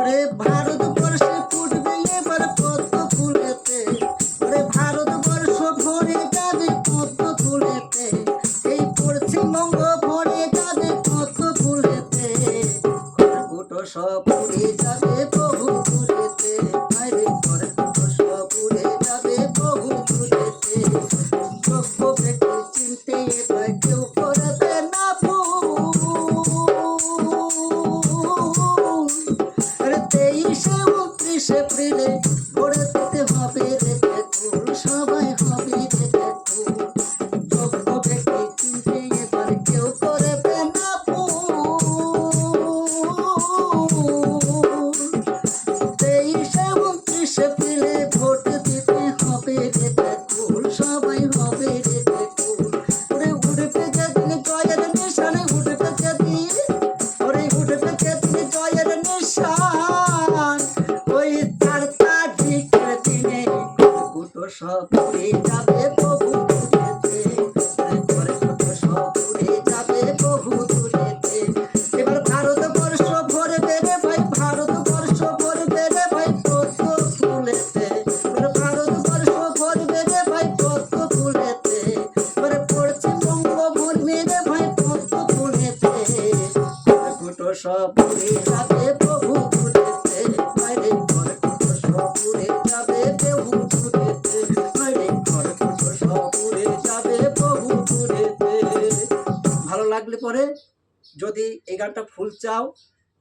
ওরে ভারতবর্ষে ফুটবে এবার পদ্ম ফুলেতে, ওরে ভারতবর্ষ ভরে যাবে পদ্ম ফুলেতে, এই পশ্চিমবঙ্গ ভরে যাবে পদ্ম ফুলেতে, খড়কুটো সব উড়ে যাবে বহু দূরেতে, আরে খড়কুটো সব উড়ে যাবে বহু দূরেতে, যোগ্য ব্যক্তি চিনতে এবার কেউ করবে না ভুল। 23 এপ্রিলে ভোরে দিতে হবে রে বেকুল, সবাই হবে রে বেকুল, যোগ্য ব্যক্তি চিনতে এবার কেউ করবে না ভুল। 23 এপ্রিলে ভোট দিতে হবে রে বেকুল, সবাই হবে রে বেকুল, ওরে উঠবে যেদিন জয়ের নিশানে, উঠবে যেদিন, ওরে উঠবে যেদিন জয়ের নিশান, ওই 4 তারিখের দিনে খড়কুটো সব উড়ে যাবে বহু দূরেতে, খড়কুটো সব উড়ে যাবে বহু দূরেতে, এবার ভারতবর্ষ ভরবে রে ভাই, ভারতবর্ষ ভরবে রে ভাই পদ্ম ফুলেতে, এবার ভারতবর্ষ ভরবে রে ভাই পদ্ম ফুলেতে, এবার পশ্চিমবঙ্গ ভরবে রে ভাই পদ্ম ফুলেতে, খড়কুটো সব উড়ে যাবে বহু দূরেতে, বাইরে খড়কুটো সব উড়ে যাবে বহু দূরেতে, বাইরে খড়কুটো সব উড়ে যাবে বহু দূরেতে। ভালো লাগলে পরে যদি এই গানটা ফুল চাও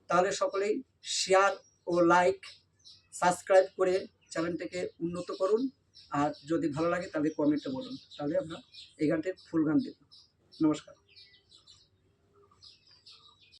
তাহলে সকলেই শেয়ার ও লাইক সাবস্ক্রাইব করে চ্যানেলটাকে উন্নত করুন, আর যদি ভালো লাগে তাহলে কমেন্টে বলুন, তাহলে আমরা এই গানটির ফুল গান দেব। নমস্কার।